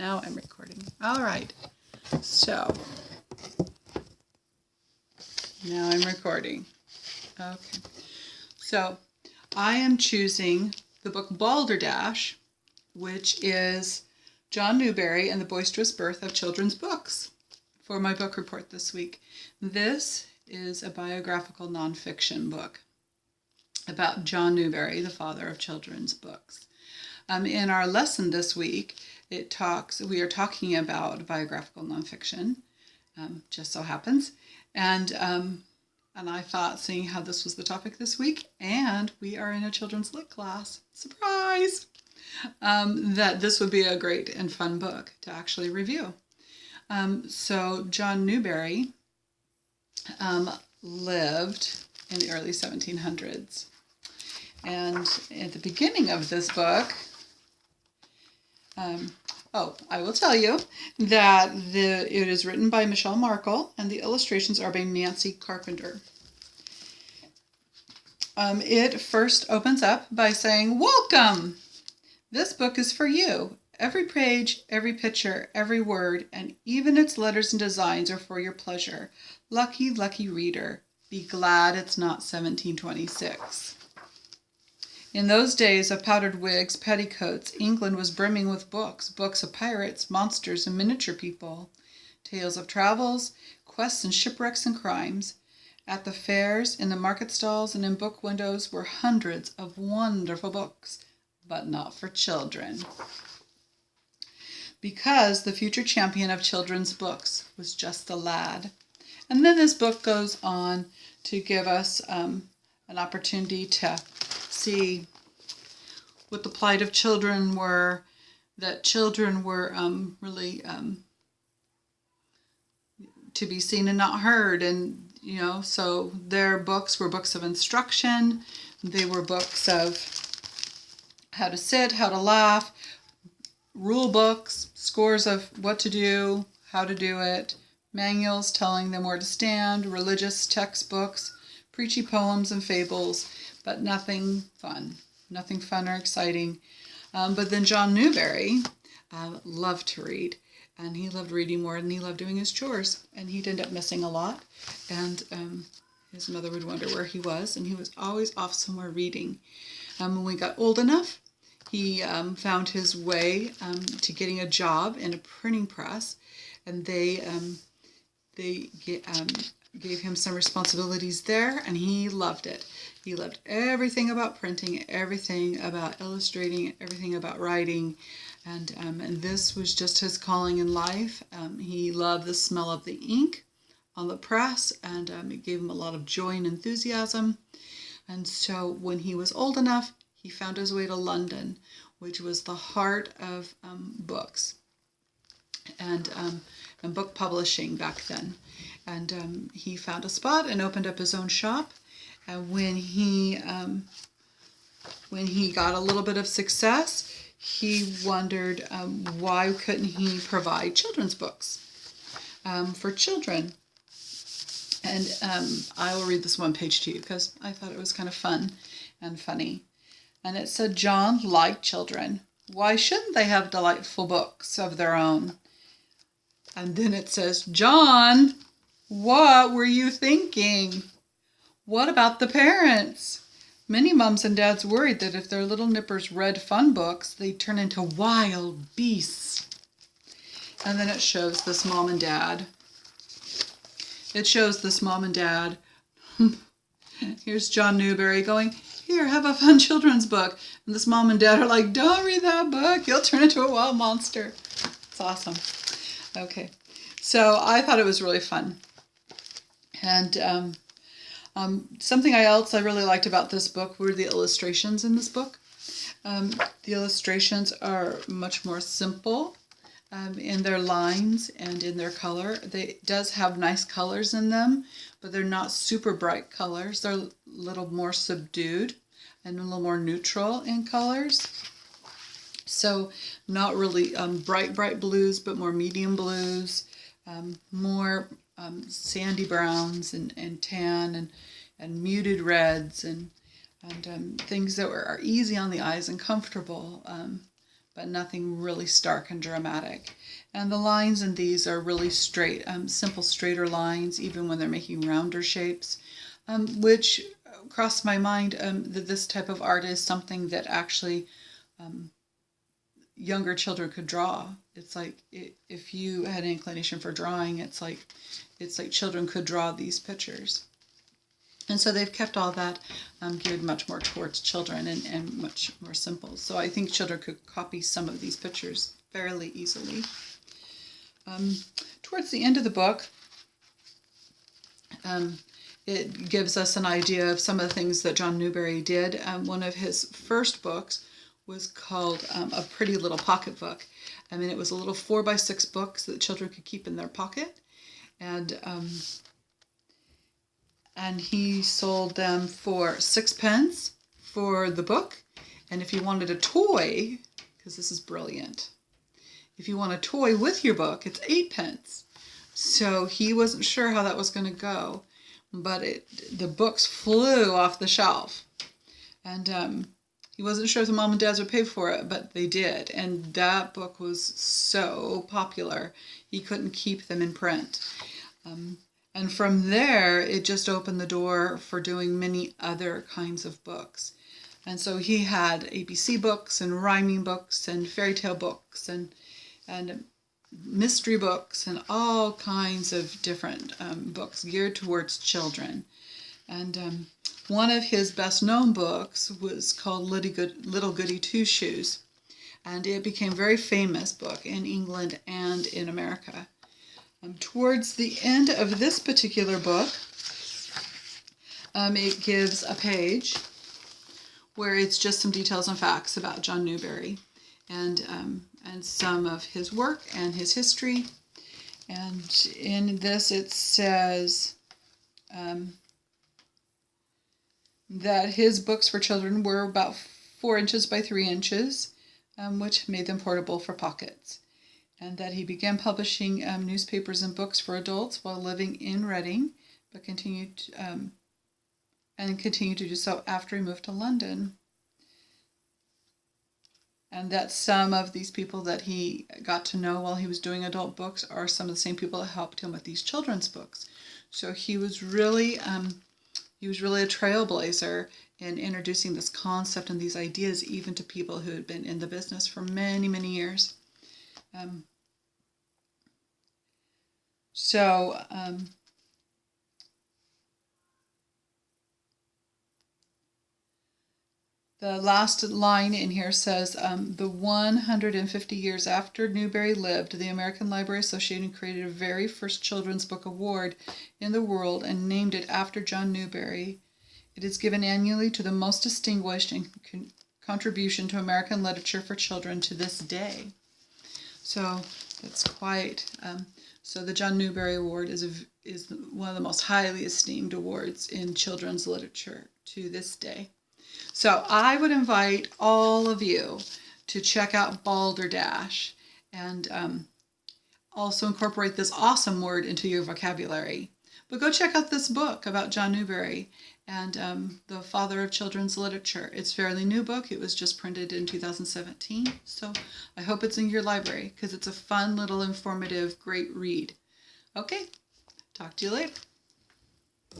Now I'm recording. All right. So now I'm recording. Okay. So I am choosing the book Balderdash, which is John Newbery and the Boisterous Birth of Children's Books, for my book report this week. This is a biographical nonfiction book about John Newbery, the father of children's books. In our lesson this week, we are talking about biographical nonfiction, just so happens, and I thought, seeing how this was the topic this week, and we are in a children's lit class, surprise, that this would be a great and fun book to actually review. So John Newbery lived in the early 1700s. And at the beginning of this book, I will tell you that it is written by Michelle Markle and the illustrations are by Nancy Carpenter. It first opens up by saying, "Welcome! This book is for you. Every page, every picture, every word, and even its letters and designs are for your pleasure. Lucky, lucky reader. Be glad it's not 1726. In those days of powdered wigs, petticoats, England was brimming with books of pirates, monsters, and miniature people, tales of travels, quests and shipwrecks and crimes. At the fairs, in the market stalls, and in book windows were hundreds of wonderful books, but not for children. Because the future champion of children's books was just a lad." And then this book goes on to give us an opportunity to see what the plight of children were, that children were really to be seen and not heard. And, so their books were books of instruction. They were books of how to sit, how to laugh, rule books, scores of what to do, how to do it, manuals telling them where to stand, religious textbooks, preachy poems and fables, but nothing fun or exciting. But then John Newbery loved to read, and he loved reading more than he loved doing his chores, and he'd end up missing a lot, and his mother would wonder where he was, and he was always off somewhere reading. When we got old enough, he found his way to getting a job in a printing press, and they gave him some responsibilities there, and he loved it. He loved everything about printing, everything about illustrating, everything about writing, and this was just his calling in life. He loved the smell of the ink on the press, and it gave him a lot of joy and enthusiasm. And so when he was old enough, he found his way to London, which was the heart of books and book publishing back then. And he found a spot and opened up his own shop. And when he got a little bit of success, he wondered why couldn't he provide children's books for children. And I will read this one page to you because I thought it was kind of fun and funny. And it said, "John liked children. Why shouldn't they have delightful books of their own?" And then it says, "John, what were you thinking? What about the parents? Many mums and dads worried that if their little nippers read fun books, they'd turn into wild beasts." And then it shows this mom and dad. Here's John Newbery going, "Here, have a fun children's book." And this mom and dad are like, "Don't read that book. You'll turn into a wild monster." It's awesome. Okay. So I thought it was really fun. And something else I really liked about this book were the illustrations in this book. The illustrations are much more simple in their lines and in their color. They does have nice colors in them, but they're not super bright colors. They're a little more subdued and a little more neutral in colors. So not really bright blues, but more medium blues, more sandy browns and tan and muted reds and things that are easy on the eyes and comfortable, but nothing really stark and dramatic. And the lines in these are really straight, simple straighter lines, even when they're making rounder shapes, which crossed my mind that this type of art is something that actually younger children could draw. It's like if you had an inclination for drawing, it's like children could draw these pictures. And so they've kept all that geared much more towards children and much more simple. So I think children could copy some of these pictures fairly easily. Towards the end of the book, it gives us an idea of some of the things that John Newbery did. One of his first books was called A Pretty Little Pocketbook. I mean, it was a little 4x6 book that children could keep in their pocket. And he sold them for 6 pence for the book. And if you wanted a toy, because this is brilliant, if you want a toy with your book, it's 8 pence. So he wasn't sure how that was going to go, but the books flew off the shelf. And he wasn't sure if the mom and dads would pay for it, but they did. And that book was so popular, he couldn't keep them in print. And from there, it just opened the door for doing many other kinds of books. And so he had ABC books and rhyming books and fairy tale books and mystery books and all kinds of different books geared towards children. And one of his best known books was called Little Goody Two Shoes. And it became a very famous book in England and in America. Towards the end of this particular book, it gives a page where it's just some details and facts about John Newbery and some of his work and his history. And in this it says that his books for children were about 4 inches by 3 inches, which made them portable for pockets. And that he began publishing newspapers and books for adults while living in Reading, but continued to do so after he moved to London. And that some of these people that he got to know while he was doing adult books are some of the same people that helped him with these children's books. So he was really a trailblazer in introducing this concept and these ideas even to people who had been in the business for many, many years. The last line in here says, the 150 years after Newbery lived, the American Library Association created a very first children's book award in the world and named it after John Newbery. It is given annually to the most distinguished in contribution to American literature for children to this day. So that's quite... So the John Newbery Award is one of the most highly esteemed awards in children's literature to this day. So I would invite all of you to check out Balderdash and also incorporate this awesome word into your vocabulary. But go check out this book about John Newbery and the father of children's literature. It's a fairly new book. It was just printed in 2017. So I hope it's in your library because it's a fun little informative, great read. Okay, talk to you later.